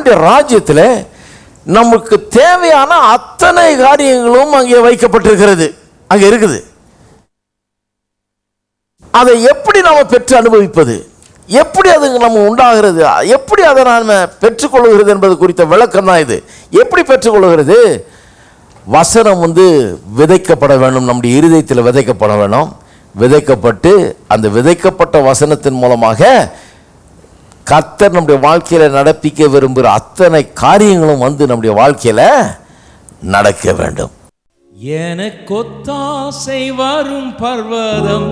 தேவனுடைய ராஜ்யத்தில் நமக்கு தேவையான அத்தனை காரியங்களும் அங்கே வைக்கப்பட்டிருக்கிறது, அங்கே இருக்குது. அதை எப்படி நாம் பெற்று அனுபவிப்பது, எப்படி அது நம்ம உண்டாகிறது, எப்படி அதை நாம் பெற்றுக்கொள்கிறது என்பது குறித்த விளக்கம் தான் இது. எப்படி பெற்றுக்கொள்கிறது? வசனம் விதைக்கப்பட வேண்டும், நம்முடைய இருதயத்தில் விதைக்கப்பட வேணும். விதைக்கப்பட்டு அந்த விதைக்கப்பட்ட வசனத்தின் மூலமாக கர்த்தர் நம்முடைய வாழ்க்கையில் நடப்பிக்க விரும்புகிற அத்தனை காரியங்களும் நம்முடைய வாழ்க்கையில் நடக்க வேண்டும். எனக்கொத்தாசை வரும் பர்வதம்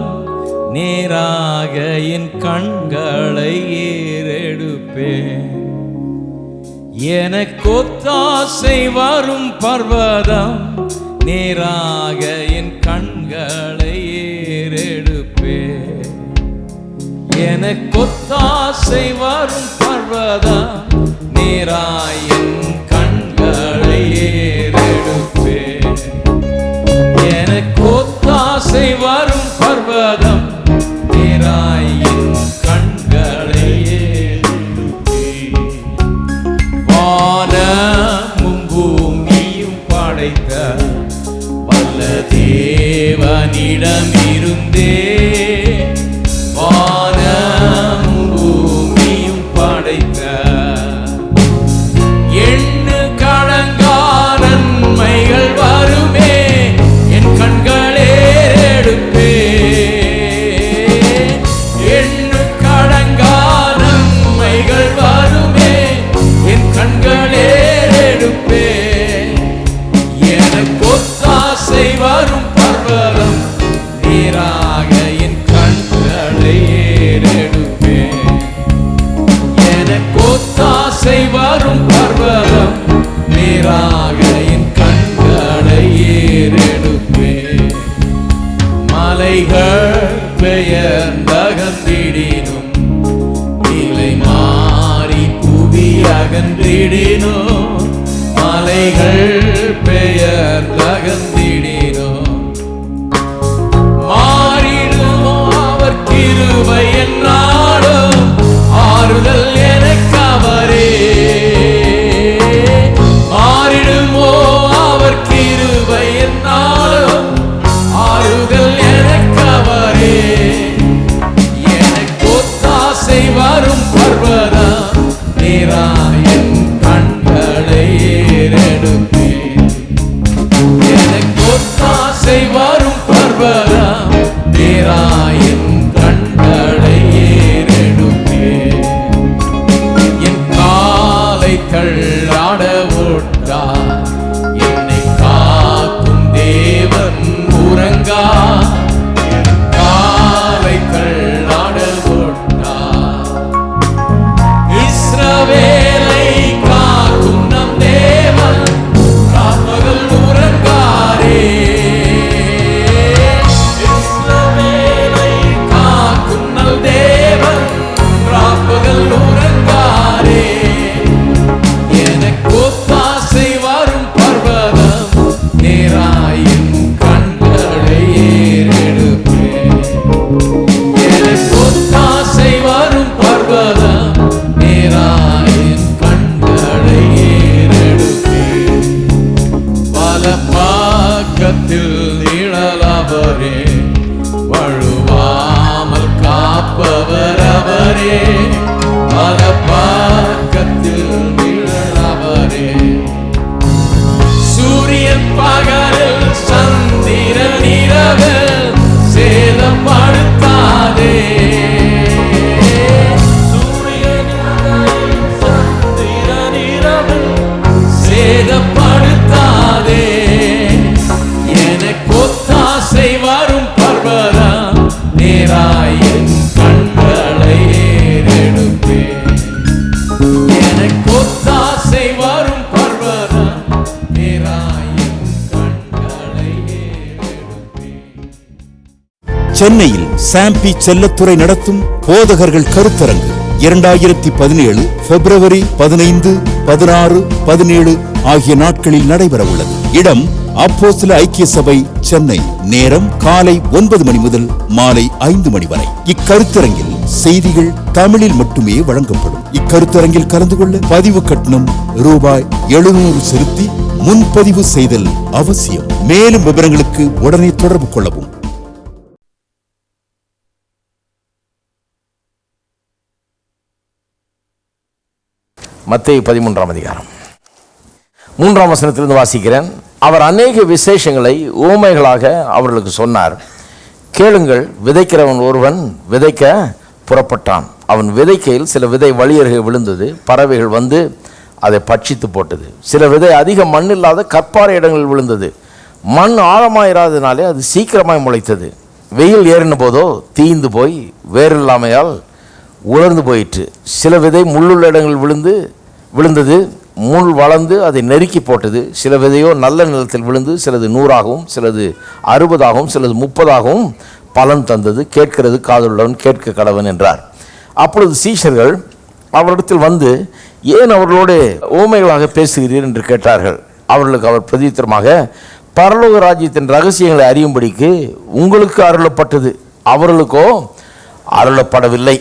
நேராக என் கண்களை ஏறெடுப்பேன். எனக்கொத்தாசை வரும் பர்வதம் நேராக என் கண்களை ஏறெடுப்பேன். எனக்கொத்தாசை வரும் பர்வதம் நேராக என் கண்களை ஏறெடுப்பேன். எனக்கொத்தாசை வரும் பர்வதம் நேராக என் கண்களை ஏறெடுப்பேன். வானமும் பூமியும் படைத்த வல்ல தேவனிடமிருந்தே வானமும் பூமியும் படைத்த எண்ணு கடங்கா நன்மைகள் வருமே என் கண்களே எடுப்பேன். எண்ணு கடங்கா நன்மைகள் வருமே என் கண்களே எடுப்பேன். எனக்கொத்தாசை வரும் பர்வதம் நேராக என் கண்களை ஏறெடுப்பேன். எனக்கொத்தாசை வரும் பர்வதம் நேராக என் கண்களை ஏறெடுப்பேன். மலைகள் பெயர்ந்தகன்றிடினும் நிலை மாறி புவி அகன்றிடினும் மலைகள் பெயர்ந்தகன்றிடினும் மாறிடுமோ அவர் கிருபை என்னாலும் ஆறுதல் எனக்கு அவரே. மாறிடுமோ அவர் கிருபை என்னாலும் ஆறுதல் எனக்கு அவரே. எனக்கொத்தாசை வரும் பர்வதம் நேராக என் கண்களை ஏறெடுப்பேன். எனக்கொத்தாசை வரும் பர்வதம் நேராக என் கண்களை ஏறெடுப்பேன். என் காலை தள்ளாட ஓட்டார் என்னை காக்கும் தேவன் உறங்கா. என் காலை தள்ளாட ஓட்டார் இஸ்ரவேலை காக்கும் நம் தேவன் ராப்பகல் உறங்காரே. இஸ்ரவேலை காக்கும் நல் தேவன் ராப்பகல் உறங்காரே. எனக்கொத்தாசை வரும் பர்வதம் நேராக என் கண்களை ஏறெடுப்பேன். எனக்கொத்தாசை வரும் பர்வதம் நேராக என் கண்களை ஏறெடுப்பேன். பல பக்கத்தில் நிழலவரே வழுவாமல் காப்பவர் அவரே. பல பக்கத்தில் நிழலவரே சூரியன் பகலில் சந்திரன் இரவில் சேதப்படுத்தாதே. சூரியன் பகலில் சந்திரன் இரவில் சேதப்படுத்தாதே. எனக்கொத்தாசை வரும் பர்வதம் நேராக என் கண்களை ஏறெடுப்பேன். எனக்கொத்தாசை வரும் பர்வதம் நேராக என் கண்களை ஏறெடுப்பேன். சென்னையில் சாம்பி செல்லத்துறை நடத்தும் போதகர்கள் கருத்தரங்கு 2017 பிப்ரவரி 15, 16, 17 ஆகிய நாட்களில் நடைபெற உள்ளது. இடம் அப்போஸ்தல ஐக்கிய சபை, சென்னை. நேரம் காலை 9 மணி முதல் மாலை 5 மணி வரை. இக்கருத்தரங்கில் செய்திகள் தமிழில் மட்டுமே வழங்கப்படும். இக்கருத்தரங்கில் கலந்து கொள்ள பதிவு கட்டணம் ரூபாய் 700 செலுத்தி முன்பதிவு செய்தல் அவசியம். மேலும் விவரங்களுக்கு உடனே தொடர்பு கொள்ளவும். மத்தேயு 13ஆம் அதிகாரம் 3ஆம் வசனத்திலிருந்து வாசிக்கிறேன். அவர் அநேக விசேஷங்களை உவமைகளாக அவர்களுக்கு சொன்னார். கேளுங்கள், விதைக்கிறவன் ஒருவன் விதைக்க புறப்பட்டான். அவன் விதைக்கையில் சில விதை வழியருகே விழுந்தது. பறவைகள் வந்து அதை பட்சித்து போட்டது. சில விதை அதிக மண் இல்லாத கற்பாறை இடங்களில் விழுந்தது. மண் ஆழமாயிராதனாலே அது சீக்கிரமாய் முளைத்தது. வெயில் ஏறின போதோ தீந்து போய் வேறு இல்லாமையால் உலர்ந்து போயிற்று. சில விதை முள்ளுள்ள இடங்களில் விழுந்தது. முள் வளர்ந்து அதை நெருக்கி போட்டது. சில விதையோ நல்ல நிலத்தில் விழுந்து சிலது 100ஆகவும் சிலது 60ஆகவும் சிலது 30ஆகவும் பலன் தந்தது. கேட்கிறது காதுள்ளவன் கேட்க கடவன் என்றார். அப்பொழுது சீஷர்கள் அவரிடத்தில் வந்து, ஏன் அவர்களோடு உவமைகளாக பேசுகிறீர் என்று கேட்டார்கள். அவர்களுக்கு அவர் பிரதித்திரமாக, பரலோக ராஜ்யத்தின் ரகசியங்களை அறியும்படிக்கு உங்களுக்கு அருளப்பட்டது, அவர்களுக்கோ அருளப்படவில்லை.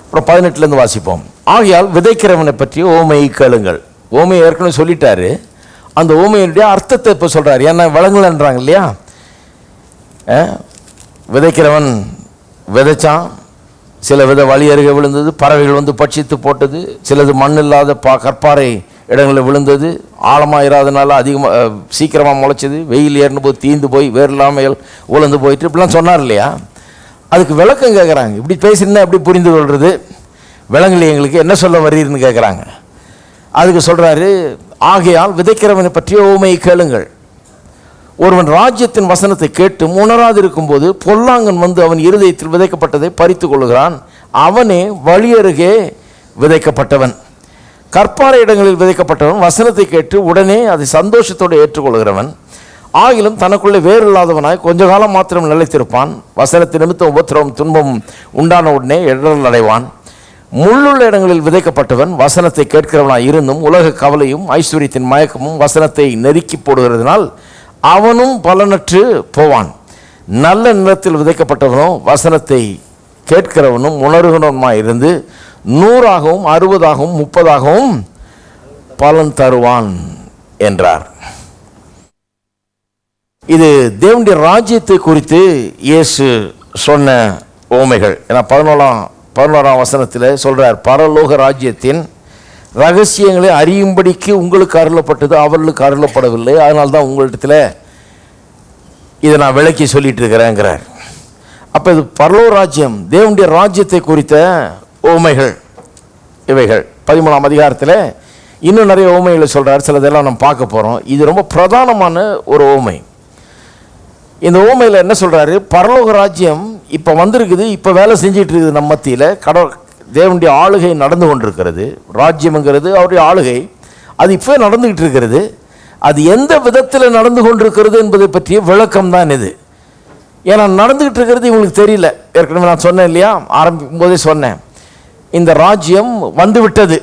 அப்புறம் 18லேருந்து வாசிப்போம். ஆகையால் விதைக்கிறவனை பற்றி ஓமையை கேளுங்கள். ஓமையை ஏற்கனவே சொல்லிட்டாரு. அந்த ஓமையினுடைய அர்த்தத்தை இப்போ சொல்கிறார். ஏன்னா விளங்கலன்றாங்க இல்லையா. விதைக்கிறவன் விதைச்சான். சில விதை வழி அருகே விழுந்தது. பறவைகள் வந்து பட்சித்து போட்டது. சிலது மண் இல்லாத கற்பாறை இடங்களில் விழுந்தது. ஆழமாக இராதனால அதிகமாக சீக்கிரமாக முளைச்சது. வெயில் ஏறின போது தீந்து போய் வேறு இல்லாமல் உலர்ந்து போயிட்டு இப்படிலாம் சொன்னார் இல்லையா. அதுக்கு விளக்கம் கேட்குறாங்க. இப்படி பேசினா எப்படி புரிந்து கொள்வது, விளங்கலை எங்களுக்கு, என்ன சொல்ல வரீர்னு கேட்குறாங்க. அதுக்கு சொல்கிறாரு, ஆகையால் விதைக்கிறவனை பற்றிய உவமையை கேளுங்கள். ஒருவன் ராஜ்யத்தின் வசனத்தை கேட்டு உணராது இருக்கும்போது பொல்லாங்கன் வந்து அவன் இருதயத்தில் விதைக்கப்பட்டதை பறித்து கொள்கிறான். அவனே வழியருகே விதைக்கப்பட்டவன். கற்பாறை இடங்களில் விதைக்கப்பட்டவன் வசனத்தை கேட்டு உடனே அதை சந்தோஷத்தோடு ஏற்றுக்கொள்கிறவன். ஆகிலும் தனக்குள்ளே வேறு இல்லாதவனாய் கொஞ்ச காலம் மாத்திரம் நிலைத்திருப்பான். வசனத்தை நிமித்தம் உபத்திரவம் துன்பம் உண்டான உடனே இடரல் அடைவான். முள்ளுள்ள இடங்களில் விதைக்கப்பட்டவன் வசனத்தை கேட்கிறவனாய் இருந்தும் உலக கவலையும் ஐஸ்வர்யத்தின் மயக்கமும் வசனத்தை நெருக்கி போடுகிறதுனால் அவனும் பலனற்று போவான். நல்ல நிலத்தில் விதைக்கப்பட்டவனோ வசனத்தை கேட்கிறவனும் உணர்கிறவனுமாய் இருந்து 100ஆகவும் 60ஆகவும் 30ஆகவும் பலன் தருவான் என்றார். இது தேவனுடைய ராஜ்யத்தை குறித்து இயேசு சொன்ன உவமைகள். ஏன்னா 11ஆம் வசனத்தில் சொல்கிறார், பரலோக ராஜ்யத்தின் ரகசியங்களை அறியும்படிக்கு உங்களுக்கு அருளப்பட்டது, அவர்களுக்கு அருளப்படவில்லை. அதனால்தான் உங்களிடத்தில் இதை நான் விளக்கி சொல்லிட்டு இருக்கிறேங்கிறார். அப்போ இது பரலோக ராஜ்யம், தேவனுடைய ராஜ்யத்தை குறித்த உவமைகள் இவைகள். 13ஆம் அதிகாரத்தில் இன்னும் நிறைய உவமைகளை சொல்கிறார். சிலதெல்லாம் நம்ம பார்க்க போகிறோம். இது ரொம்ப பிரதானமான ஒரு உவமை. இந்த உவமையில் என்ன சொல்கிறாரு, பரலோக ராஜ்யம் இப்போ வந்திருக்குது, இப்போ வேலை செஞ்சிட்டு இருக்குது நம்ம மத்தியில். தேவனுடைய ஆளுகை நடந்து கொண்டிருக்கிறது. ராஜ்யம்ங்கிறது அவருடைய ஆளுகை, அது இப்போ நடந்துக்கிட்டு இருக்கிறது. அது எந்த விதத்தில் நடந்து கொண்டிருக்கிறது என்பதை பற்றிய விளக்கம் தான் இது. ஏன்னா நடந்துக்கிட்டு இருக்கிறது இவங்களுக்கு தெரியல. ஏற்கனவே நான் சொன்னேன் இல்லையா, ஆரம்பிக்கும் போதே சொன்னேன், இந்த ராஜ்யம் வந்து விட்டது.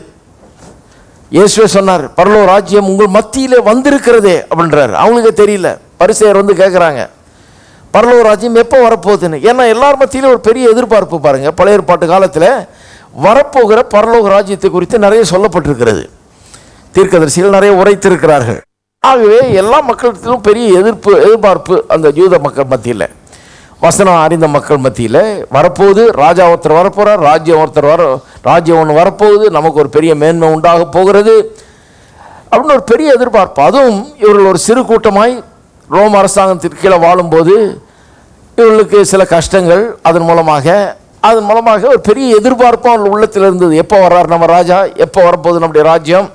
இயேசுவே சொன்னார், பரலோக ராஜ்யம் உங்கள் மத்தியிலே வந்திருக்கிறதே அப்படின்றார். அவங்களுக்கு தெரியல. பரிசேயர் வந்து கேட்குறாங்க, பரலோக ராஜ்யம் எப்போ வரப்போகுதுன்னு. ஏன்னா எல்லார் மத்தியிலும் ஒரு பெரிய எதிர்பார்ப்பு பாருங்கள். பழைய ஏற்பாட்டு காலத்தில் வரப்போகிற பரலோக ராஜ்யத்தை குறித்து நிறைய சொல்லப்பட்டிருக்கிறது. தீர்க்கதரிசிகள் நிறைய உரைத்திருக்கிறார்கள். ஆகவே எல்லா மக்களிடத்திலும் பெரிய எதிர்பார்ப்பு அந்த யூத மக்கள் மத்தியில், வசனம் அறிந்த மக்கள் மத்தியில் வரப்போகுது. ராஜா ஒருத்தர் வரப்போகிறார், ராஜ்யம் ஒன்று வரப்போகுது, நமக்கு ஒரு பெரிய மேன்மை உண்டாக போகிறது அப்படின்னு ஒரு பெரிய எதிர்பார்ப்பு. அதுவும் இவர்கள் ஒரு சிறு கூட்டமாய் ரோம் அரசாங்கத்திற்கு கீழே வாழும்போது இவர்களுக்கு சில கஷ்டங்கள், அதன் மூலமாக ஒரு பெரிய எதிர்பார்ப்பு அவர்கள் உள்ளத்தில் இருந்தது. எப்போ வர்றார் நம்ம ராஜா, எப்போ வரப்போகுது நம்முடைய ராஜ்யம்,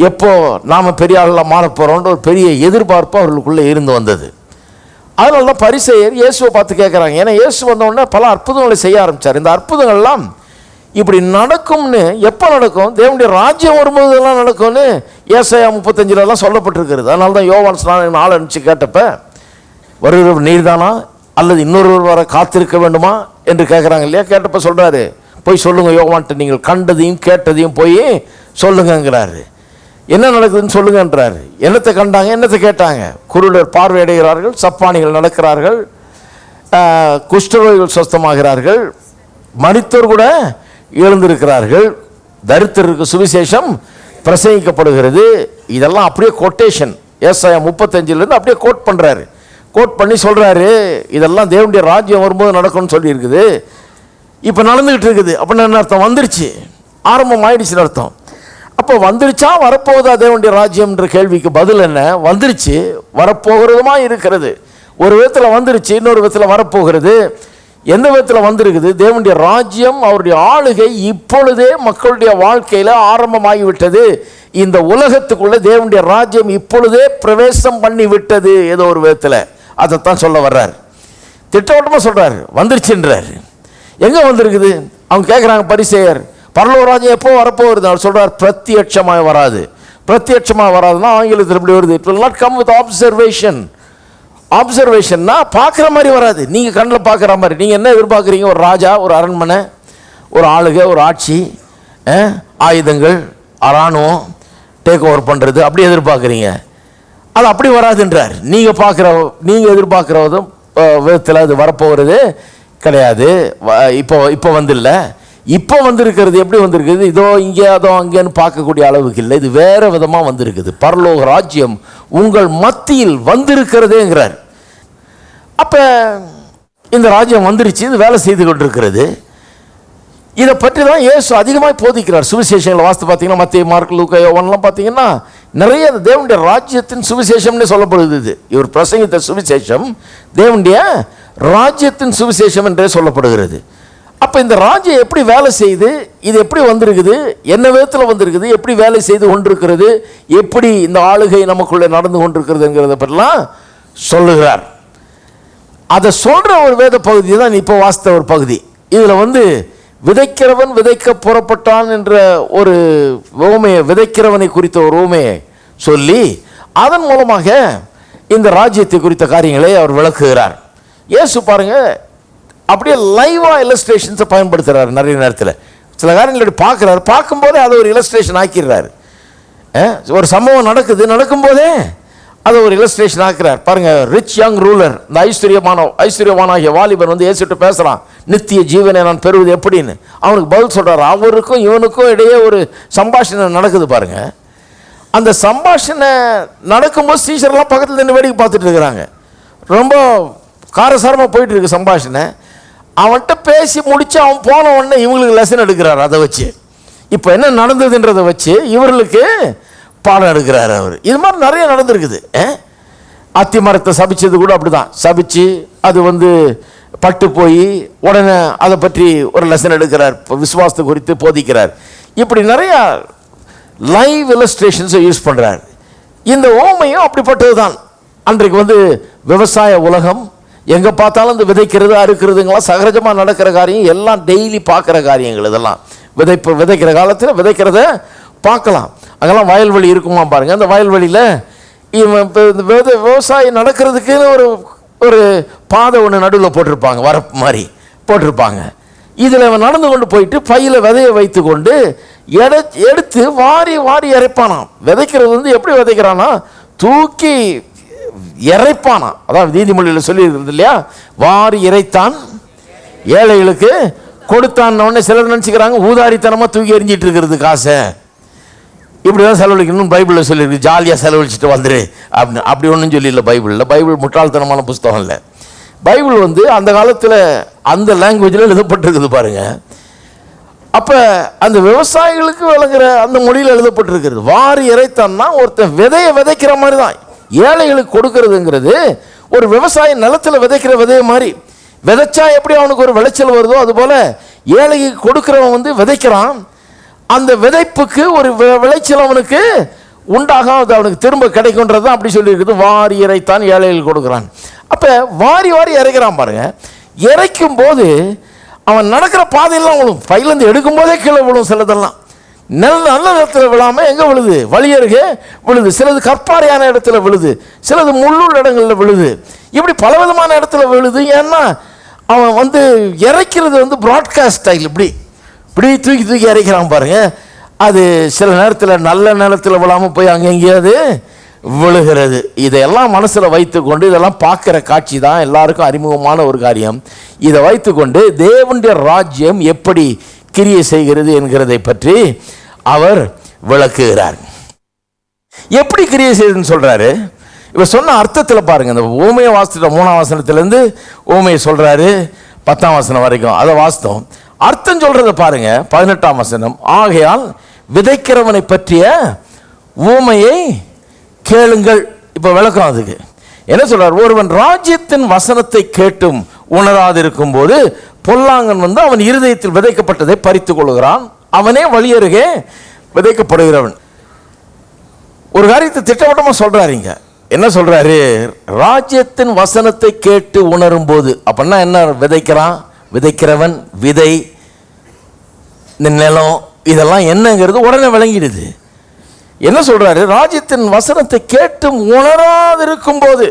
எப்போ நாம் பெரிய ஆளெல்லாம் மாற போகிறோன்ற ஒரு பெரிய எதிர்பார்ப்பு அவர்களுக்குள்ளே இருந்து வந்தது. அதனால தான் பரிசேயர் இயேசுவை பார்த்து கேட்குறாங்க. ஏன்னா இயேசு வந்தோடனே பல அற்புதங்களை செய்ய ஆரம்பித்தார். இந்த அற்புதங்கள்லாம் இப்படி நடக்கும்னு எப்போ நடக்கும், தேவனுடைய ராஜ்யம் வரும்போது இதெல்லாம் நடக்கும்னு ஏசாயா 35 சொல்லப்பட்டிருக்கிறது. அதனால தான் யோவான் ஸ்நானன் ஆள் அனுப்பிச்சு கேட்டப்ப, வருகிறவர் நீர்தானா அல்லது இன்னொருவர் வர காத்திருக்க வேண்டுமா என்று கேட்குறாங்க இல்லையா. கேட்டப்ப சொல்கிறாரு, போய் சொல்லுங்கள் யோவான்ட்டு, நீங்கள் கண்டதையும் கேட்டதையும் போய் சொல்லுங்கங்கிறாரு. என்ன நடக்குதுன்னு சொல்லுங்கன்றாரு. என்னத்தை கண்டாங்க, என்னத்தை கேட்டாங்க? குருடர் பார்வையடைகிறார்கள், சப்பானிகள் நடக்கிறார்கள், குஷ்டரோகிகள் சொஸ்தமாகிறார்கள், மரித்தோர் கூட எழுந்திருக்கிறார்கள், தரித்திரருக்கு சுவிசேஷம் பிரசங்கிக்கப்படுகிறது. இதெல்லாம் அப்படியே கொட்டேஷன், ஏசாயா 35 அப்படியே கோட் பண்ணுறாரு. கோட் பண்ணி சொல்கிறாரு, இதெல்லாம் தேவனுடைய ராஜ்யம் வரும்போது நடக்கும்னு சொல்லியிருக்குது. இப்போ நடந்துக்கிட்டு இருக்குது. அப்படின்னு என்ன அர்த்தம்? வந்துருச்சு, ஆரம்பம் ஆயிடுச்சுன்னு அர்த்தம். அப்போ வந்துருச்சா வரப்போகுதா தேவனுடைய ராஜ்யம்ன்ற கேள்விக்கு பதில் என்ன? வந்துருச்சு, வரப்போகிறதுமா இருக்கிறது. ஒரு விதத்தில் வந்துருச்சு, இன்னொரு விதத்தில் வரப்போகிறது. எந்த விதத்தில் வந்திருக்குது? தேவனுடைய ராஜ்யம், அவருடைய ஆளுகை இப்பொழுதே மக்களுடைய வாழ்க்கையில் ஆரம்பமாகிவிட்டது. இந்த உலகத்துக்குள்ளே தேவனுடைய ராஜ்யம் இப்பொழுதே பிரவேசம் பண்ணி விட்டது. ஏதோ ஒரு விதத்தில் அதைத்தான் சொல்ல வர்றார். திட்டவட்டமாக சொல்கிறார், வந்துருச்சுன்றார். எங்கே வந்திருக்குது? அவங்க கேட்குறாங்க பரிசேயர், பரலோக ராஜ்யம் எப்போ வரப்போகிறது? அவர் சொல்கிறார், பிரத்யட்சமாக வராது. பிரத்யட்சமாக வராதுன்னா ஆங்கிலத்தில் எப்படி வருது? It will not come with observation. ஆப்சர்வேஷன்னா பார்க்குற மாதிரி வராது, நீங்கள் கண்ணில் பார்க்குற மாதிரி. நீங்கள் என்ன எதிர்பார்க்குறீங்க? ஒரு ராஜா, ஒரு அரண்மனை, ஒரு ஆளுகை, ஒரு ஆட்சி, ஆயுதங்கள், இராணுவம் டேக் ஓவர் பண்ணுறது, அப்படி எதிர்பார்க்குறீங்க. அது அப்படி வராதுன்றார். நீங்கள் எதிர்பார்க்குறதும் விதத்தில் அது வரப்போகிறது கிடையாது. இப்போ இல்லை, இப்போ வந்திருக்கிறது. எப்படி வந்திருக்குது? இதோ இங்கே அதோ அங்கேன்னு பார்க்கக்கூடிய அளவுக்கு இல்லை, இது வேறு விதமாக வந்திருக்குது. பரலோக ராஜ்யம் உங்கள் மத்தியில் வந்திருக்கிறதேங்கிறார். அப்போ இந்த ராஜ்யம் வந்துருச்சு, இது வேலை செய்து கொண்டிருக்கிறது. இதை பற்றி தான் இயேசு அதிகமாக போதிக்கிறார். சுவிசேஷங்களை வாசித்து பார்த்தீங்கன்னா, மத்தேயு, மார்க்கு, லூக்கா, யோவான்லாம் பார்த்தீங்கன்னா நிறைய தேவனுடைய ராஜ்யத்தின் சுவிசேஷம்னு சொல்லப்படுது. இது இவர் பிரசங்கித்த சுவிசேஷம் தேவனுடைய ராஜ்யத்தின் சுவிசேஷம் என்றே சொல்லப்படுகிறது. அப்போ இந்த ராஜ்யம் எப்படி வேலை செய்து, இது எப்படி வந்திருக்குது, என்ன விதத்தில் வந்திருக்குது, எப்படி வேலை செய்து கொண்டிருக்கிறது, எப்படி இந்த ஆளுகை நமக்குள்ளே நடந்து கொண்டிருக்கிறதுங்கிறத பற்றிலாம் சொல்லுகிறார். அதை சொல்கிற ஒரு வேத பகுதி தான் இப்போ வாசித்த ஒரு பகுதி. இதில் விதைக்கிறவன் விதைக்க புறப்பட்டான் என்ற ஒரு உவமையை, விதைக்கிறவனை குறித்த ஒரு உவமையை சொல்லி அதன் மூலமாக இந்த ராஜ்யத்தை குறித்த காரியங்களை அவர் விளக்குகிறார். இயேசு பாருங்க, அப்படியே லைவாக இல்லஸ்ட்ரேஷன்ஸை பயன்படுத்துகிறார். நிறைய நேரத்தில் சில காரியங்களை பார்க்குறாரு, பார்க்கும்போதே அதை ஒரு இல்லஸ்ட்ரேஷன் ஆக்கிடுறாரு. ஒரு சம்பவம் நடக்கும்போதே அதை ஒரு இல்லஸ்ட்ரேஷன் ஆக்குறார். பாருங்கள், ரிச் யங் ரூலர், இந்த ஐஸ்வர்யவானாகிய வாலிபன் இயேசுட்டு பேசுகிறான், நித்திய ஜீவனை நான் பெறுவது எப்படின்னு. அவனுக்கு பதில் சொல்கிறார். அவருக்கும் இவனுக்கும் இடையே ஒரு சம்பாஷணை நடக்குது பாருங்க. அந்த சம்பாஷணை நடக்கும்போது சீஷர்லாம் பக்கத்தில் நின்று வேடிக்கை பார்த்துட்டு இருக்கிறாங்க. ரொம்ப காரசாரமாக போயிட்டு இருக்கு சம்பாஷணை. அவன்கிட்ட பேசி முடித்து அவன் போன உடனே இவங்களுக்கு லெசன் எடுக்கிறார். அதை வச்சு இப்போ என்ன நடந்ததுன்றதை வச்சு இவர்களுக்கு பாடம் எடுக்கிறார் அவர். இது மாதிரி நிறைய நடந்திருக்குது. அத்தி மரத்தை சபிச்சது கூட அப்படி தான். சபிச்சு அது பட்டு போய் உடனே அதை பற்றி ஒரு லெசன் எடுக்கிறார், விசுவாசத்தை குறித்து போதிக்கிறார். இப்படி நிறையா லைவ் இல்லஸ்ட்ரேஷன்ஸை யூஸ் பண்ணுறார். இந்த ஓமையும் அப்படிப்பட்டது தான். அன்றைக்கு விவசாய உலகம் எங்கே பார்த்தாலும் இந்த விதைக்கிறது அறுக்கிறதுங்களாம் சகஜமாக நடக்கிற காரியம், எல்லாம் டெய்லி பார்க்குற காரியங்கள். இதெல்லாம் விதைக்கிற காலத்தில் விதைக்கிறத பார்க்கலாம். அங்கெல்லாம் வயல்வெளி இருக்குமா பாருங்கள். அந்த வயல்வெளியில் விவசாயம் நடக்கிறதுக்குன்னு ஒரு பாதை ஒன்று நடுவில் போட்டிருப்பாங்க, வரப்பு மாதிரி போட்டிருப்பாங்க. இதில் அவன் நடந்து கொண்டு போயிட்டு பையில் விதையை வைத்து கொண்டு எடுத்து வாரி வாரி இறைப்பானான். விதைக்கிறது எப்படி விதைக்கிறானா, தூக்கி இறைப்பானா. அதான் நீதிமொழியில் சொல்லியிருக்கிறது இல்லையா, வாரி இறைத்தான் ஏழைகளுக்கு கொடுத்தான். உடனே சிலர் நினச்சிக்கிறாங்க ஊதாரித்தனமாக தூக்கி எறிஞ்சிட்டு இருக்கிறது காசை, இப்படி தான் செலவழிக்கணும்னு பைபிளில் சொல்லியிருக்கு. ஜாலியாக செலவழிச்சிட்டு வந்துரு அப்படின்னு. அப்படி ஒன்றும் சொல்லியில்லை பைபிளில். பைபிள் முட்டாள்தனமான புஸ்தகம் இல்லை. பைபிள் அந்த காலத்தில் அந்த லாங்குவேஜில் எழுதப்பட்டிருக்குது பாருங்கள். அப்போ அந்த விவசாயிகளுக்கு விளங்குற அந்த மொழியில் எழுதப்பட்டிருக்கிறது. வாரி இறைத்தான்னா ஒருத்தன் விதையை விதைக்கிற மாதிரி தான். ஏழைகளுக்கு கொடுக்கறதுங்கிறது ஒரு விவசாய நிலத்தில் விதைக்கிற விதைய மாதிரி. விதைச்சா எப்படி அவனுக்கு ஒரு விளைச்சல் வருதோ அதுபோல் ஏழைக்கு கொடுக்குறவன் விதைக்கிறான். அந்த விதைப்புக்கு ஒரு விளைச்சல் அவனுக்கு உண்டாகும், அது அவனுக்கு திரும்ப கிடைக்கும்ன்றது தான் அப்படி சொல்லியிருக்குது. வாரி இறைத்தான் ஏழைகள் கொடுக்குறான். அப்போ வாரி வாரி இறைக்கிறான் பாருங்க. இறைக்கும் போது அவன் நடக்கிற பாதையெல்லாம் விழும். பையிலேருந்து எடுக்கும் போதே கீழே விழும். சிலதெல்லாம் நல்ல இடத்துல விழாமல் எங்கே விழுது, வழியருகே விழுது. சிலது கற்பாறையான இடத்துல விழுது, சிலது முள்ளுள்ள இடங்களில் விழுது. இப்படி பலவிதமான இடத்துல விழுது. ஏன்னா அவன் இறைக்கிறது ப்ராட்காஸ்ட் ஸ்டைல். இப்படி தூக்கி இறைக்கிறான் பாருங்க. அது சில நேரத்தில் நல்ல நேரத்தில் விழாமல் போய் அங்கே எங்கேயாவது விழுகிறது. இதையெல்லாம் மனசில் வைத்துக்கொண்டு, இதெல்லாம் பார்க்குற காட்சி தான் எல்லாருக்கும் அறிமுகமான ஒரு காரியம். இதை வைத்துக்கொண்டு தேவனுடைய ராஜ்யம் எப்படி கிரியை செய்கிறது என்கிறதை பற்றி அவர் விளக்குகிறார். எப்படி கிரியை செய்யுதுன்னு சொல்றாரு. இவர் சொன்ன அர்த்தத்தில் பாருங்க, இந்த ஊமையை வாசித்த 3ஆம் வசனத்திலிருந்து ஊமையை சொல்றாரு 10ஆம் வசனம் வரைக்கும், அதை வாசித்தோம். அர்த்தம் சொல்றத பாருங்க 18ஆம் வசனம். ஆகையால் விதைக்கிறவனை பற்றிய ஊமையை கேளுங்கள். இப்ப விளக்கம் அதுக்கு என்ன சொல்றார்? ஒருவன் ராஜ்யத்தின் வசனத்தை கேட்டும் உணராதிருக்கும் போது பொல்லாங்கன் வந்து அவன் இருதயத்தில் விதைக்கப்பட்டதை பறித்துக் கொள்கிறான், அவனே வழியருகே விதைக்கப்படுகிறவன். ஒரு காரியத்தை திட்டவட்டமா சொல்றாருங்க. என்ன சொல்றாரு? ராஜ்யத்தின் வசனத்தை கேட்டு உணரும் போது, அப்படின்னா என்ன? விதைக்கிறான், விதைக்கிறவன், விதை, இந்த நிலம், இதெல்லாம் என்னங்கிறது உடனே விளங்கிடுது. என்ன சொல்றாரு? ராஜ்யத்தின் வசனத்தை கேட்டும் உணராதிருக்கும் போது.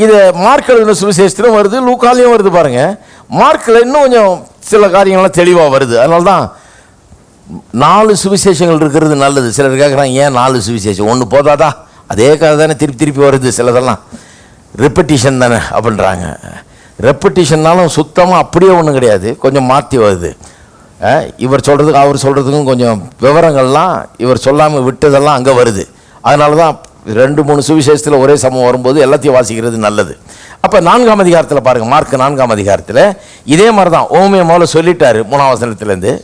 இதை மார்க் எழுதின சுவிசேஷத்திலும் வருது, லூக்காலையும் வருது பாருங்க. மார்க்கில் இன்னும் கொஞ்சம் சில காரியங்கள்லாம் தெளிவாக வருது. அதனால தான் 4 சுவிசேஷங்கள் இருக்கிறது நல்லது. சிலர் கேட்குறாங்க, ஏன் 4 சுவிசேஷம், ஒன்று போதாதா? அதே கதை தானே திருப்பி திருப்பி வருது. சிலதெல்லாம் ரெப்படிஷன் தானே அப்படின்றாங்க. ரெப்படிஷன்னாலும் சுத்தமாக அப்படியே ஒன்றும் கிடையாது, கொஞ்சம் மாற்றி வருது. இவர் சொல்கிறதுக்கு அவர் சொல்கிறதுக்கும் கொஞ்சம் விவரங்கள்லாம் இவர் சொல்லாமல் விட்டதெல்லாம் அங்கே வருது. அதனால தான் 2-3 சுவிசேஷத்தில் ஒரே சமம் வரும்போது எல்லாத்தையும் வாசிக்கிறது நல்லது. அப்போ 4ஆம் அதிகாரத்தில் பாருங்கள், மார்க் 4ஆம் அதிகாரத்தில் இதே மாதிரி தான் ஓமையை முதல்ல சொல்லிட்டாரு. 3ஆம் வசனத்துலேருந்து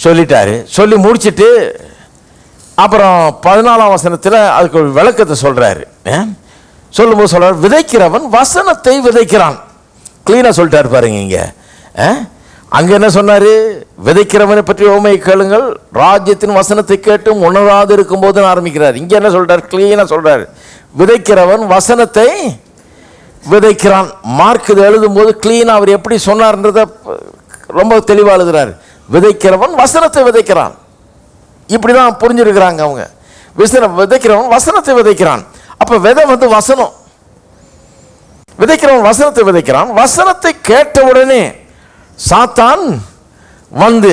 சொல்லிட்டாரு. சொல்லி முடிச்சுட்டு அப்புறம் 14ஆம் வசனத்தில் அதுக்கு ஒரு விளக்கத்தை சொல்கிறாரு. சொல்லும்போது சொல்கிறார், விதைக்கிறவன் வசனத்தை விதைக்கிறான். கிளீனாக சொல்லிட்டாரு பாருங்க. இங்கே அங்கே என்ன சொன்னார்? விதைக்கிறவனை பற்றி ஓமையை கேளுங்கள், ராஜ்யத்தின் வசனத்தை கேட்டும் உணராது இருக்கும் போதுன்னு ஆரம்பிக்கிறார். இங்கே என்ன சொல்கிறார்? கிளீனாக சொல்கிறார், விதைக்கிறவன் வசனத்தை விதைக்கிறான். மார்க் இது எழுதும்போது கிளீனாக அவர் எப்படி சொன்னார்ன்றதை ரொம்ப தெளிவாக எழுதுகிறார். விதைக்கிறவன் வசனத்தை விதைக்கிறான். இப்படி தான் புரிஞ்சிருக்கிறாங்க அவங்க. விதைக்கிறவன் வசனத்தை விதைக்கிறான். அப்போ விதை வந்து வசனம். விதைக்கிறவன் வசனத்தை விதைக்கிறான். வசனத்தை கேட்டவுடனே சாத்தான் வந்து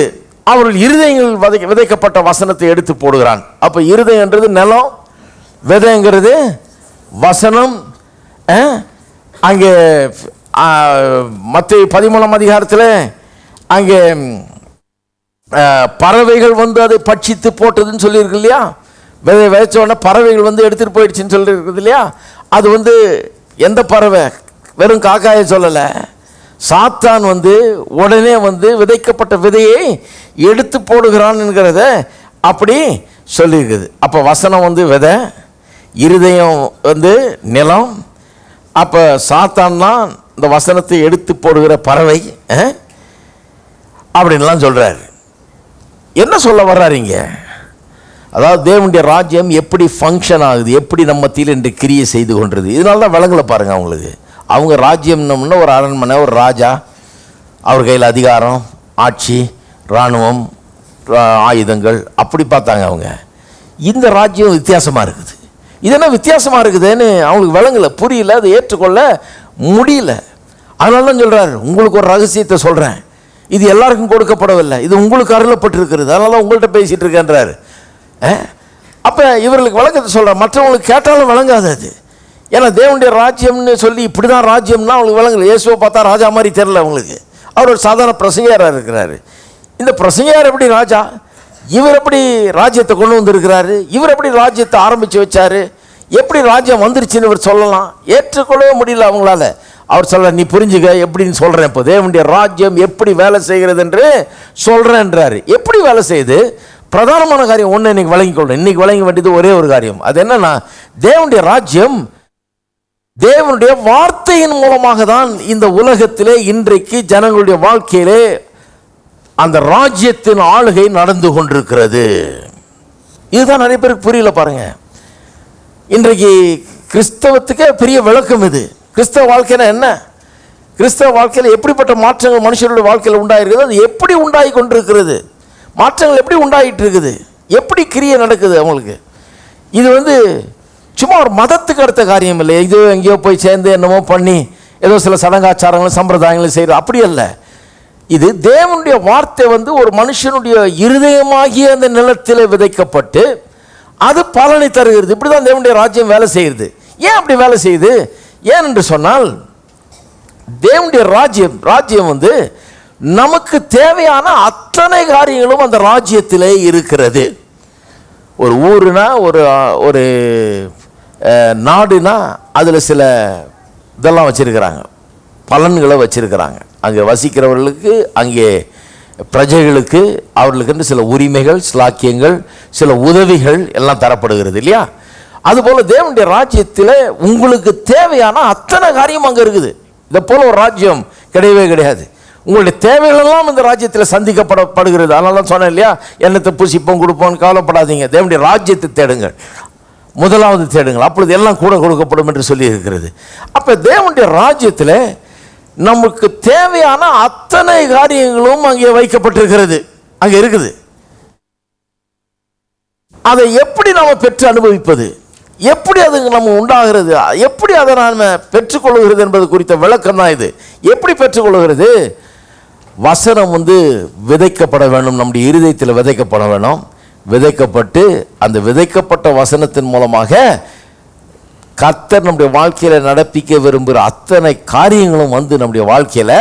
அவர்கள் இருதயங்கள் விதைக்கப்பட்ட வசனத்தை எடுத்து போடுகிறான். அப்போ இருதயன்றது நிலம், விதைங்கிறது வசனம். அங்கே மத்தேயு 13ஆம் அதிகாரத்தில் அங்கே பறவைகள் வந்து அதை பட்சித்து போட்டதுன்னு சொல்லியிருக்கு இல்லையா? விதை விதைச்ச உடனே பறவைகள் வந்து எடுத்துகிட்டு போயிடுச்சுன்னு சொல்லியிருக்குது இல்லையா? அது வந்து எந்த பறவை? வெறும் காக்காயை சொல்லலை. சாத்தான் வந்து உடனே வந்து விதைக்கப்பட்ட விதையை எடுத்து போடுகிறான் என்கிறத அப்படி சொல்லியிருக்குது. அப்போ வசனம் வந்து விதை, இருதயம் வந்து நிலம். அப்போ சாத்தான் தான் இந்த வசனத்தை எடுத்து போடுகிற பறவை அப்படின்லாம் சொல்கிறார். என்ன சொல்ல வர்றாருங்க? அதாவது தேவனுடைய ராஜ்யம் எப்படி ஃபங்க்ஷன் ஆகுது, எப்படி நம்ம மத்தியில் இன்று கிரியை செய்து கொண்டிருது. இதனால தான் விலங்குல பாருங்கள் அவங்களுக்கு. அவங்க ராஜ்யம்னு ஒரு அரண்மனை, ஒரு ராஜா, அவர் கையில் அதிகாரம், ஆட்சி, இராணுவம், ஆயுதங்கள், அப்படி பார்த்தாங்க அவங்க. இந்த ராஜ்யம் வித்தியாசமாக இருக்குது. இதெல்லாம் வித்தியாசமாக இருக்குதுன்னு அவங்களுக்கு விளங்கலை, புரியல, அதை ஏற்றுக்கொள்ள முடியல. அதனால தான் சொல்கிறார், உங்களுக்கு ஒரு ரகசியத்தை சொல்கிறேன், இது எல்லாருக்கும் கொடுக்கப்படவில்லை, இது உங்களுக்கு அருளப்பட்டிருக்கிறது, அதனால உங்கள்கிட்ட பேசிகிட்டு இருக்கேன்றார். அப்போ இவர்களுக்கு விளக்கத்தை சொல்கிறார். மற்றவங்களுக்கு கேட்டாலும் விளங்காது அது. ஏன்னா தேவனுடைய ராஜ்யம்னு சொல்லி இப்படி தான் ராஜ்யம்னா அவங்களுக்கு விளங்கல. இயேசுவை பார்த்தா ராஜா மாதிரி தெரில அவங்களுக்கு. அவர் ஒரு சாதாரண பிரசங்கியாராக இருக்கிறாரு. இந்த பிரசங்கியார் எப்படி ராஜா? இவர் எப்படி ராஜ்யத்தை கொண்டு வந்திருக்கிறாரு? இவர் எப்படி ராஜ்யத்தை ஆரம்பித்து வச்சார்? எப்படி ராஜ்யம் வந்துருச்சுன்னு இவர் சொல்லலாம்? ஏற்றுக்கொள்ளவே முடியல அவங்களால. அவர் சொல்ல, நீ புரிஞ்சுக்க எப்படின்னு சொல்கிறேன். இப்போ தேவனுடைய ராஜ்யம் எப்படி வேலை செய்கிறது என்று சொல்கிறேன்றாரு. எப்படி வேலை செய்யுது? பிரதானமான காரியம் ஒன்று இன்னைக்கு விளங்கிக்கொள்றேன். இன்னைக்கு விளங்க வேண்டியது ஒரே ஒரு காரியம். அது என்னன்னா, தேவனுடைய ராஜ்யம் தேவனுடைய வார்த்தையின் மூலமாக தான் இந்த உலகத்திலே இன்றைக்கு ஜனங்களுடைய வாழ்க்கையிலே அந்த ராஜ்யத்தின் ஆளுகை நடந்து கொண்டிருக்கிறது. இதுதான் நிறைய பேருக்கு புரியல பாருங்க. இன்றைக்கு கிறிஸ்தவத்துக்கே பெரிய விளக்கம் இது. கிறிஸ்தவ வாழ்க்கைனா என்ன? கிறிஸ்தவ வாழ்க்கையில் எப்படிப்பட்ட மாற்றங்கள் மனுஷனுடைய வாழ்க்கையில் உண்டாயிருக்குது, அது எப்படி உண்டாகி கொண்டிருக்கிறது, மாற்றங்கள் எப்படி உண்டாகிட்டு இருக்குது, எப்படி கிரியை நடக்குது அவங்களுக்கு. இது வந்து சும்மா ஒரு மதத்துக்கு அடுத்த காரியம் இல்லை. இது எங்கேயோ போய் சேர்ந்து என்னமோ பண்ணி ஏதோ சில சடங்காச்சாரங்களும் சம்பிரதாயங்களும் செய்கிற அப்படி அல்ல. இது தேவனுடைய வார்த்தை வந்து ஒரு மனுஷனுடைய இருதயமாகிய அந்த நிலத்தில் விதைக்கப்பட்டு அது பலனை தருகிறது. இப்படி தான் தேவனுடைய ராஜ்யம் வேலை செய்கிறது. ஏன் அப்படி வேலை செய்யுது? ஏன் என்று சொன்னால், தேவனுடைய ராஜ்யம் வந்து நமக்கு தேவையான அத்தனை காரியங்களும் அந்த ராஜ்யத்திலே இருக்கிறது. ஒரு ஊருனா ஒரு நாடுனா அதில் சில இதெல்லாம் வச்சிருக்கிறாங்க, பலன்களை வச்சிருக்கிறாங்க. அங்கே வசிக்கிறவர்களுக்கு, அங்கே பிரஜைகளுக்கு அவர்களுக்கு சில உரிமைகள், ஸ்லாக்கியங்கள், சில உதவிகள் எல்லாம் தரப்படுகிறது இல்லையா? அதுபோல் தேவனுடைய ராஜ்யத்தில் உங்களுக்கு தேவையான அத்தனை காரியம் அங்கே இருக்குது. இதை போல் ஒரு ராஜ்யம் கிடையவே கிடையாது. உங்களுடைய தேவைகள் எல்லாம் இந்த ராஜ்யத்தில் சந்திக்கப்படுகிறது. அதனால தான் சொன்னேன் இல்லையா, எண்ணத்தை பூசிப்போம் கொடுப்போம், கவலைப்படாதீங்க, தேவனுடைய ராஜ்யத்தை தேடுங்கள், முதலாவது தேடுங்கள், அப்பொழுது எல்லாம் கூட கொடுக்கப்படும் என்று சொல்லி இருக்கிறது. அப்போ தேவனுடைய ராஜ்யத்தில் நமக்கு தேவையான அத்தனை காரியங்களும் அங்கே வைக்கப்பட்டிருக்கிறது, அங்கே இருக்குது. அதை எப்படி நாம் பெற்று அனுபவிப்பது, எப்படி அது நம்ம உண்டாகிறது, எப்படி அதை நாம் பெற்றுக்கொள்கிறது என்பது குறித்த விளக்கம் தான் இது. எப்படி பெற்றுக்கொள்கிறது? வசனம் விதைக்கப்பட வேண்டும், நம்முடைய இருதயத்தில் விதைக்கப்பட வேணும். விதைக்கப்பட்டு அந்த விதைக்கப்பட்ட வசனத்தின் மூலமாக கர்த்தர் நம்முடைய வாழ்க்கையில் நடப்பிக்க விரும்புகிற அத்தனை காரியங்களும் நம்முடைய வாழ்க்கையில்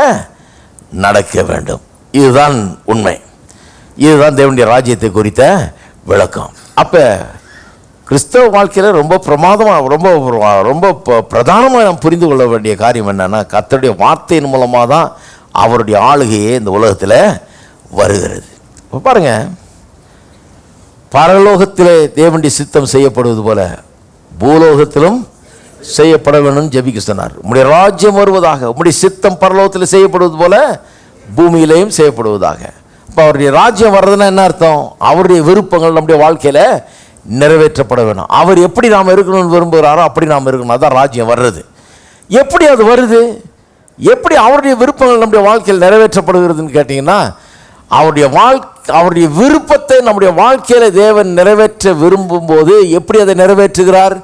நடக்க வேண்டும். இதுதான் உண்மை. இதுதான் தேவனுடைய ராஜ்யத்தை குறித்த விளக்கம். அப்போ கிறிஸ்தவ வாழ்க்கையில் ரொம்ப பிரமாதமாக, ரொம்ப ரொம்ப பிரதானமாக நாம் புரிந்து கொள்ள வேண்டிய காரியம் என்னன்னா, கர்த்தருடைய வார்த்தையின் மூலமாக தான் அவருடைய ஆளுகையே இந்த உலகத்தில் வருகிறது. இப்போ பாருங்க, பரலோகத்திலே தேவனுடைய சித்தம் செய்யப்படுவது போல பூலோகத்திலும் செய்யப்பட வேண்டும் ஜெபிக்க சொன்னார். உம்முடைய ராஜ்யம் வருவதாக, உம்முடைய சித்தம் பரலோகத்தில் செய்யப்படுவது போல பூமியிலையும் செய்யப்படுவதாக. இப்போ அவருடைய ராஜ்யம் வர்றதுன்னா என்ன அர்த்தம்? அவருடைய விருப்பங்கள் நம்முடைய வாழ்க்கையில் நிறைவேற்றப்பட வேணும். அவர் எப்படி நாம் இருக்கணும்னு விரும்புகிறாரோ அப்படி நாம் இருக்கணும். அதான் ராஜ்யம் வர்றது. எப்படி அது வருது? எப்படி அவருடைய விருப்பங்கள் நம்முடைய வாழ்க்கையில் நிறைவேற்றப்படுகிறதுன்னு கேட்டிங்கன்னா, அவருடைய விருப்பத்தை நம்முடைய வாழ்க்கையில் தேவன் நிறைவேற்ற விரும்பும் போது எப்படி அதை நிறைவேற்றுகிறார்?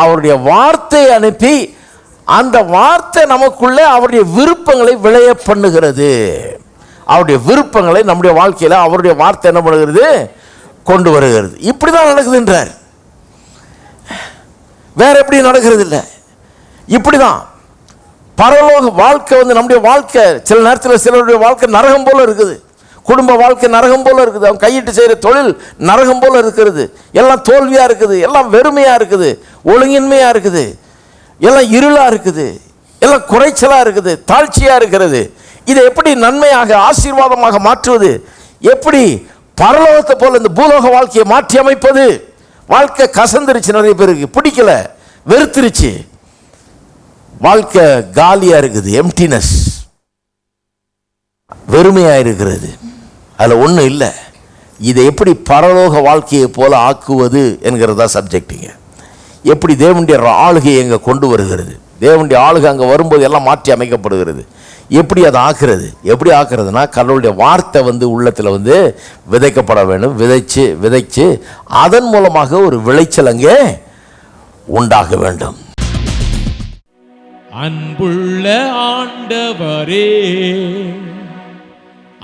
அவருடைய வார்த்தையை அனுப்பி அந்த வார்த்தை நமக்குள்ளே அவருடைய விருப்பங்களை விளைய பண்ணுகிறது. அவருடைய விருப்பங்களை நம்முடைய வாழ்க்கையில் அவருடைய வார்த்தை என்ன பண்ணுகிறது? கொண்டு வருகிறது. இப்படி தான் நடக்குதுன்றார். வேற எப்படி நடக்கிறது இல்லை, இப்படி தான். பரலோக வாழ்க்கை நம்முடைய வாழ்க்கை சில நேரத்தில் சிலருடைய வாழ்க்கை நரகம் போல இருக்குது. குடும்ப வாழ்க்கை நரகம் போல இருக்குது. அவன் கையிட்டு செய்கிற தொழில் நரகம் போல இருக்கிறது. எல்லாம் தோல்வியாக இருக்குது, எல்லாம் வெறுமையாக இருக்குது, ஒழுங்கின்மையாக இருக்குது, எல்லாம் இருளாக இருக்குது, எல்லாம் குறைச்சலாக இருக்குது, தாழ்ச்சியாக இருக்கிறது. இதை எப்படி நன்மையாக ஆசீர்வாதமாக மாற்றுவது? எப்படி பரலோகத்தை போல இந்த பூலோக வாழ்க்கையை மாற்றி அமைப்பது? வாழ்க்கை கசந்துருச்சு, நிறைய பேருக்கு பிடிக்கல, வெறுத்துருச்சு, வாழ்க்கை காலியாக இருக்குது, எம்டினஸ், வெறுமையாக இருக்கிறது, அதில் ஒன்றும் இல்லை. இதை எப்படி பரலோக வாழ்க்கையை போல ஆக்குவது என்கிறதா சப்ஜெக்டுங்க. எப்படி தேவனுடைய ஆளுகையை அங்கே கொண்டு வருகிறது, தேவனுடைய ஆளுகை அங்கே வரும்போது எல்லாம் மாற்றி அமைக்கப்படுகிறது. எப்படி அதை ஆக்குறது? எப்படி ஆக்குறதுனா, கடவுளுடைய வார்த்தை உள்ளத்தில் விதைக்கப்பட வேண்டும். விதைச்சு அதன் மூலமாக ஒரு விளைச்சல் அங்கே உண்டாக வேண்டும். அன்புள்ள ஆண்டவரே,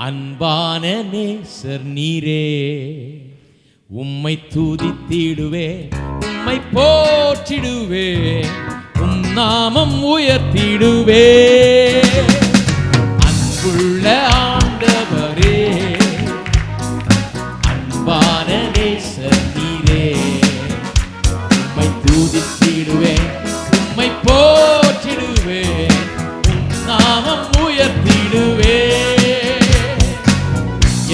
அன்பான நேசர் நீரே, உம்மை துதித்திடுவே, உம்மை போற்றிடுவே, உம் நாமம் உயர்த்திடுவே. அன்புள்ள ஆண்டவரே, அன்பான நேசர் நீரே, உம்மை துதித்திடுவே, உம்மை போற்றிடுவே, உம் நாமம் உயர்த்திடுவே.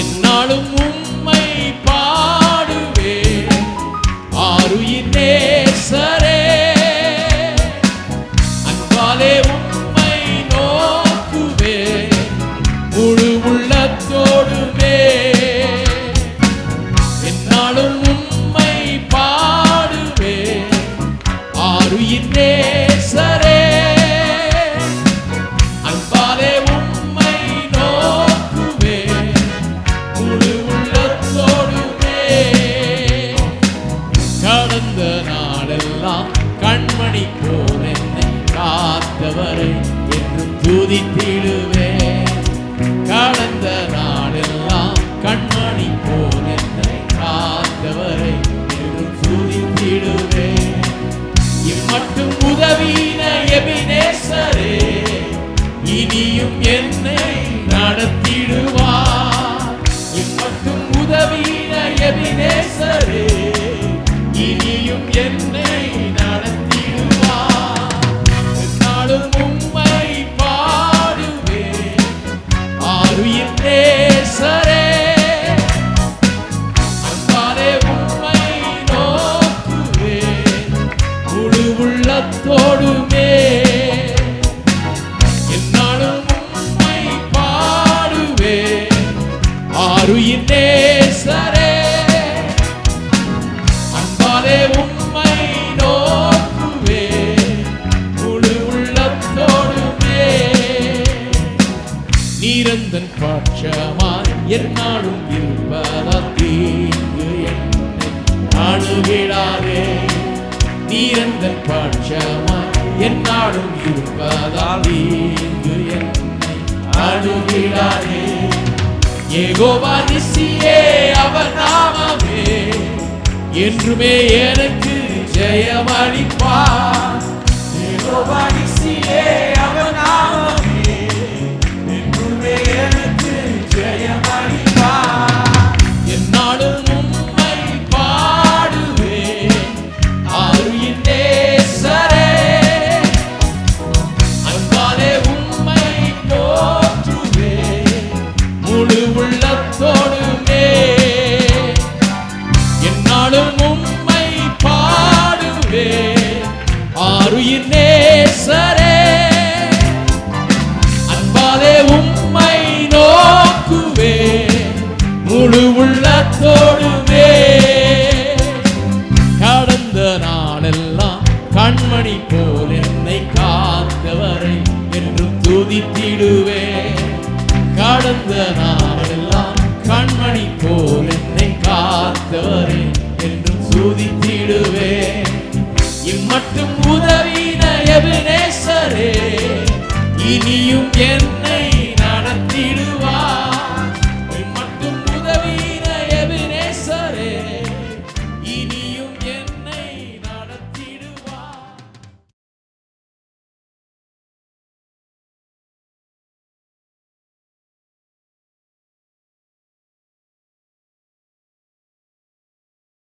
என்னாலும் உம்மை பாடுவே, ஆருயிர் நேசரே, அன்பாலே உம்மை நோக்குவே, முழு உள்ளத்தோடுவே. என்னாலும் உம்மை பாடுவே, ஆருயிர் நேசரே, அன்பாலே உம்மை நோக்குவே, முழு உள்ளத்தோடுவே. கடந்த நாளெல்லாம் கண்மணி போல் என்னை காத்தவரை என்றும் துதித்திடுவே. கடந்த நாளெல்லாம் கண்மணி போல் என்னை காத்தவரை என்றும் துதித்திடுவே. இம்மட்டும் உதவின எபினேசரே, இனியும் என்னை நடத்திடு நேசரே இனியும் என்னை நடத்திடுவார். என்னாலும் உம்மை பாடுவேன் ஆருயிர் நேசரே. அன்பாலே உம்மை நோக்குவேன் முழு உள்ளத்தோடுமே. என்னாலும் உம்மை பாடுவேன் ஆருயிர் நேசரே. அன்பாலே உம்மை நோக்குவேன் முழு உள்ளத்தோடுமே. நீரந்தன் பட்சமாய் என்னாலும் இருப்பதால் தீங்கு என்னை அணுகிடாதே. நீரந்தன் பட்சமாய் என்னாலும் இருப்பதால் தீங்கு என்னை அணுகிடாதே. யெகோவா நிசியே அவர் நாமமே என்றுமே எனக்கு ஜெயமளிப்பார். யெகோவா நிசியே அவர் நாமமே என்றுமே எனக்கு ஜெயமளிப்பார். என்னாலும் உம்மை பாடுவேன் ஆருயிர் நேசரே. அன்பாலே உம்மை போற்றுவேன் முழு உள்ளத்தோடுமே. என்னாலும் உம்மை பாடுவேன் ஆருயிர் நேசரே. அன்பாலே உம்மை நோக்குவேன் முழு உள்ளத்தோடுமே. கடந்த நாளெல்லாம் கண்மணி போல் என்னை காத்தவரை என்றும் துதித்திடுவேன். கடந்த நாளெல்லாம் கண்மணி போல் என்னை காத்தவரை என்றும் துதித்திடுவேன். இம்மட்டும் உதவின எபினேசரே இனியும் என்னை